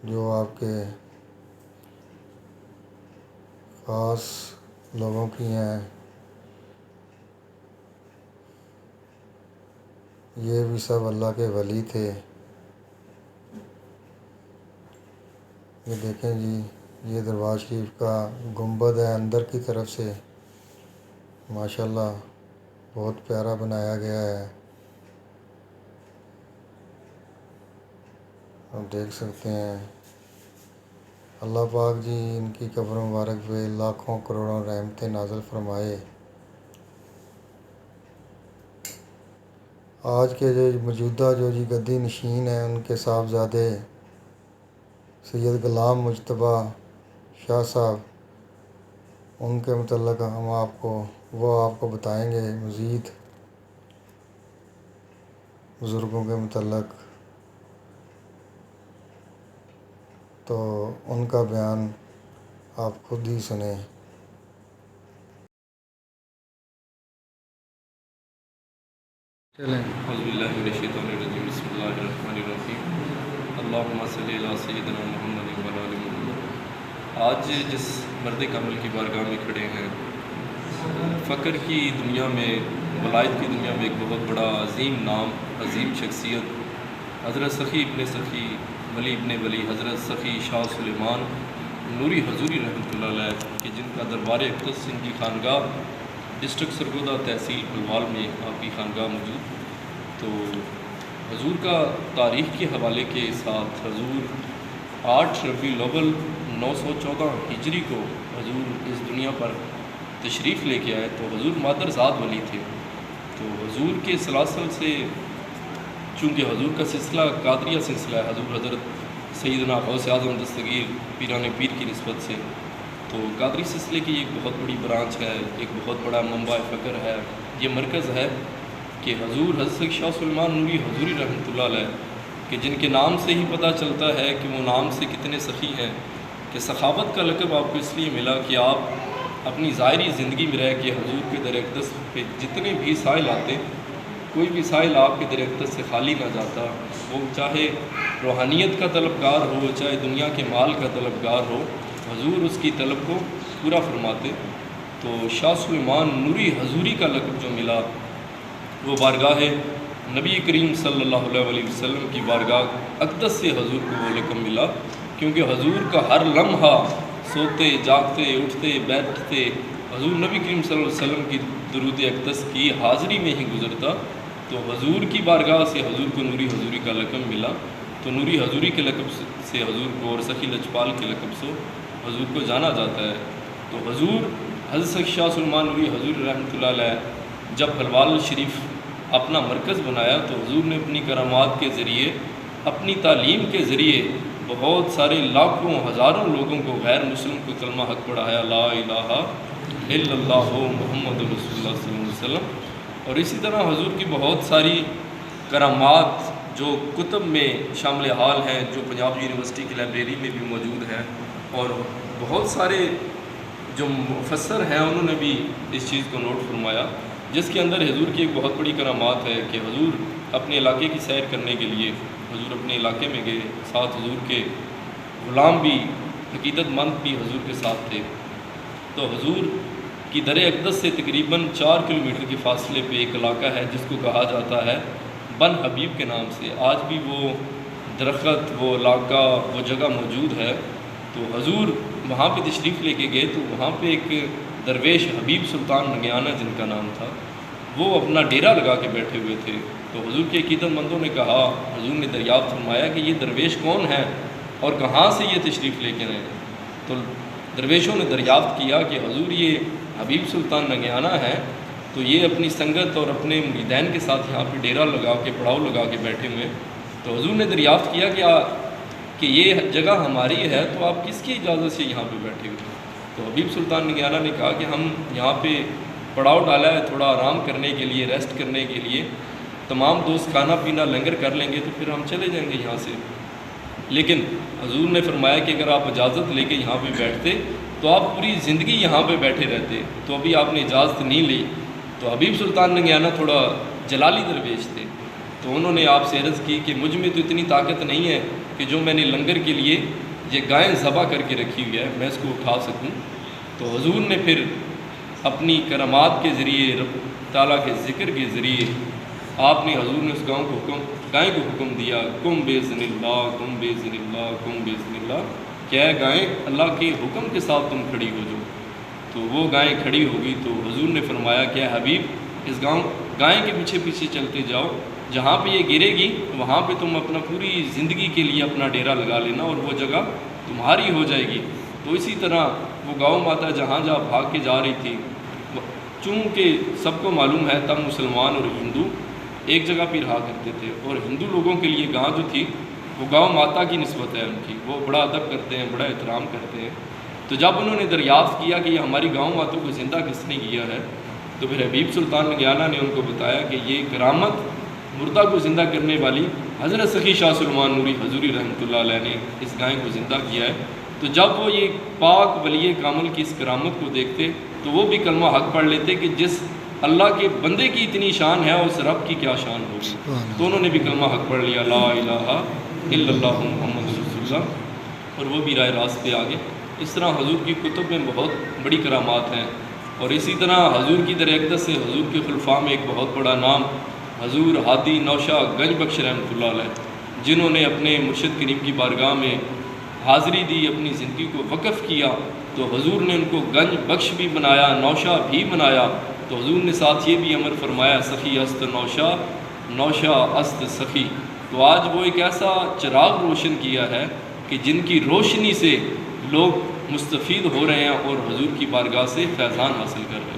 جو آپ کے خاص لوگوں کی ہیں، یہ بھی سب اللہ کے ولی تھے۔ یہ دیکھیں جی، یہ دربار شریف کا گنبد ہے اندر کی طرف سے، ماشاءاللہ بہت پیارا بنایا گیا ہے، آپ دیکھ سکتے ہیں۔ اللہ پاک جی ان کی قبر مبارک پہ لاکھوں کروڑوں رحمتیں نازل فرمائے۔ آج کے جو موجودہ جی گدی نشین ہیں، ان کے صاحبزادے سید غلام مجتبیٰ شاہ صاحب، ان کے متعلق وہ آپ کو بتائیں گے مزید بزرگوں کے متعلق، تو ان کا بیان آپ خود ہی سنیں۔ چلیں۔ اعوذ باللہ من الشیطان الرجیم، بسم اللہ الرحمن الرحیم، اللہم صلی علی سیدنا محمد وعلی آل محمد۔ آج جس مرد کامل کی بارگاہ میں کھڑے ہیں، فقر کی دنیا میں، ولایت کی دنیا میں ایک بہت بڑا عظیم نام، عظیم شخصیت حضرت سخی ابن سخی ولی ابن ولی حضرت سخی شاہ سلیمان نوری حضوری رحمۃ اللہ علیہ، کہ جن کا دربار اقدس ان کی خانگاہ ڈسٹرکٹ سرگودا تحصیل پلوال میں آپ کی خانگاہ موجود۔ تو حضور کا تاریخ کے حوالے کے ساتھ، حضور 8 ربیع الاول 914 ہجری کو حضور اس دنیا پر تشریف لے کے آئے، تو حضور مادر ذات ولی تھے۔ تو حضور کے سلاسل سے، چونکہ حضور کا سلسلہ قادریہ سلسلہ ہے، حضور حضرت سیدنا غوث اعظم دستگیر پیران پیر کی نسبت سے، تو قادری سلسلے کی ایک بہت بڑی برانچ ہے، ایک بہت بڑا منبع فکر ہے، یہ مرکز ہے کہ حضور حضرت شاہ سلیمان نوری حضوری رحمۃ اللہ علیہ، کہ جن کے نام سے ہی پتہ چلتا ہے کہ وہ نام سے کتنے سخی ہیں، کہ سخاوت کا لقب آپ کو اس لیے ملا کہ آپ اپنی ظاہری زندگی میں رہ کے حضور کے در اقدس پہ جتنے بھی سائل آتے، کوئی بھی سائل آپ کے در اقدس سے خالی نہ جاتا، وہ چاہے روحانیت کا طلبگار ہو، چاہے دنیا کے مال کا طلبگار ہو، حضور اس کی طلب کو پورا فرماتے۔ تو شاہ سلیمان نوری حضوری کا لقب جو ملا، وہ بارگاہ نبی کریم صلی اللہ علیہ وسلم کی بارگاہ اقدس سے حضور کو وہ لقب ملا، کیونکہ حضور کا ہر لمحہ سوتے جاگتے اٹھتے بیٹھتے حضور نبی کریم صلی اللہ علیہ وسلم کی درود اقدس کی حاضری میں ہی گزرتا، تو حضور کی بارگاہ سے حضور کو نوری حضوری کا لقب ملا۔ تو نوری حضوری کے لقب سے حضور کو، اور سخی لجپال کے لقب سے حضور کو جانا جاتا ہے۔ تو حضور حضرت شاہ سلیمان نوری حضور رحمۃ اللہ علیہ جب پھلوال شریف اپنا مرکز بنایا، تو حضور نے اپنی کرامات کے ذریعے، اپنی تعلیم کے ذریعے بہت سارے لاکھوں ہزاروں لوگوں کو، غیر مسلم کو کلمہ حق پڑھایا، لا الہ الا اللہ محمد رسول اللہ صلی اللہ علیہ وسلم۔ اور اسی طرح حضور کی بہت ساری کرامات جو کتب میں شامل حال ہیں، جو پنجاب یونیورسٹی کی لائبریری میں بھی موجود ہیں، اور بہت سارے جو مفسر ہیں انہوں نے بھی اس چیز کو نوٹ فرمایا، جس کے اندر حضور کی ایک بہت بڑی کرامات ہے کہ حضور اپنے علاقے کی سیر کرنے کے لیے حضور اپنے علاقے میں گئے، ساتھ حضور کے غلام بھی، عقیدت مند بھی حضور کے ساتھ تھے۔ تو حضور کی در اقدس سے تقریباً 4 کلومیٹر کے فاصلے پہ ایک علاقہ ہے جس کو کہا جاتا ہے بن حبیب کے نام سے، آج بھی وہ درخت، وہ علاقہ، وہ جگہ موجود ہے۔ تو حضور وہاں پہ تشریف لے کے گئے، تو وہاں پہ ایک درویش حبیب سلطان نگیانہ جن کا نام تھا، وہ اپنا ڈیرا لگا کے بیٹھے ہوئے تھے۔ تو حضور کے عقیدت مندوں نے کہا، حضور نے دریافت فرمایا کہ یہ درویش کون ہے اور کہاں سے یہ تشریف لے کے آئے؟ تو درویشوں نے دریافت کیا کہ حضور یہ حبیب سلطان نگیانہ ہے، تو یہ اپنی سنگت اور اپنے مریدین کے ساتھ یہاں پہ ڈیرا لگا کے، پڑاؤ لگا کے بیٹھے ہوئے۔ تو حضور نے دریافت کیا کہ یہ جگہ ہماری ہے، تو آپ کس کی اجازت سے یہاں پہ بیٹھے ہوئے؟ تو حبیب سلطان نگیانہ نے کہا کہ ہم یہاں پہ پڑاؤ ڈالا ہے تھوڑا آرام کرنے کے لیے، ریسٹ کرنے کے لیے، تمام دوست کھانا پینا لنگر کر لیں گے تو پھر ہم چلے جائیں گے یہاں سے۔ لیکن حضور نے فرمایا کہ اگر آپ اجازت لے کے یہاں پہ بیٹھتے تو آپ پوری زندگی یہاں پہ بیٹھے رہتے، تو ابھی آپ نے اجازت نہیں لی۔ تو حبیب سلطان نگیانہ تھوڑا جلالی درویش تھے، تو انہوں نے آپ سے عرض کی کہ مجھ میں تو اتنی طاقت نہیں ہے کہ جو میں نے لنگر کے لیے یہ گائے ذبح کر کے رکھی ہوئی ہے میں اس کو اٹھا سکوں۔ تو حضور نے پھر اپنی کرامات کے ذریعے، رب تعالیٰ کے ذکر کے ذریعے آپ نے حضور نے اس گائے کو حکم دیا، کم بِإِذْنِ اللہ، کم بِإِذْنِ اللہ، کم بِإِذْنِ اللہ، کیا ہے گائیں اللہ کے حکم کے ساتھ تم کھڑی ہو جاؤ۔ تو وہ گائیں کھڑی ہوگی تو حضور نے فرمایا کہ حبیب اس گائیں کے پیچھے پیچھے چلتے جاؤ، جہاں پہ یہ گرے گی وہاں پہ تم اپنا پوری زندگی کے لیے اپنا ڈیرا لگا لینا اور وہ جگہ تمہاری ہو جائے گی۔ تو اسی طرح وہ گاؤں ماتا جہاں جہاں بھاگ کے جا رہی تھی، چونکہ سب کو معلوم ہے تب مسلمان اور ہندو ایک جگہ پہ رہا کرتے تھے، اور ہندو لوگوں کے لیے گاں جو تھی وہ گاؤں ماتا کی نسبت ہے ان کی، وہ بڑا ادب کرتے ہیں، بڑا احترام کرتے ہیں۔ تو جب انہوں نے دریافت کیا کہ یہ ہماری گاؤں ماتوں کو زندہ کس نے کیا ہے، تو پھر حبیب سلطان نگیانہ نے ان کو بتایا کہ یہ کرامت مردہ کو زندہ کرنے والی حضرت سخی شاہ سلمان نوری حضوری رحمۃ اللہ علیہ نے اس گائے کو زندہ کیا ہے۔ تو جب وہ یہ پاک ولی کامل کی اس کرامت کو دیکھتے تو وہ بھی کلمہ حق پڑھ لیتے کہ جس اللہ کے بندے کی اتنی شان ہے اس رب کی کیا شان ہوگی۔ تو انہوں نے بھی کلمہ حق پڑھ لیا، لا الہ الا اللہ محمد رسول اللہ، اور وہ بھی راہ راست پہ آگے۔ اس طرح حضور کی کتب میں بہت بڑی کرامات ہیں، اور اسی طرح حضور کی در اقدس سے حضور کے خلفاء میں ایک بہت بڑا نام حضور ہادی نوشہ گنج بخش رحمۃ اللہ علیہ، جنہوں نے اپنے مرشد کریم کی بارگاہ میں حاضری دی، اپنی زندگی کو وقف کیا، تو حضور نے ان کو گنج بخش بھی بنایا، نوشہ بھی بنایا۔ تو حضور نے ساتھ یہ بھی امر فرمایا، سخی است نوشہ، نوشہ است سخی۔ تو آج وہ ایک ایسا چراغ روشن کیا ہے کہ جن کی روشنی سے لوگ مستفید ہو رہے ہیں اور حضور کی بارگاہ سے فیضان حاصل کر رہے ہیں۔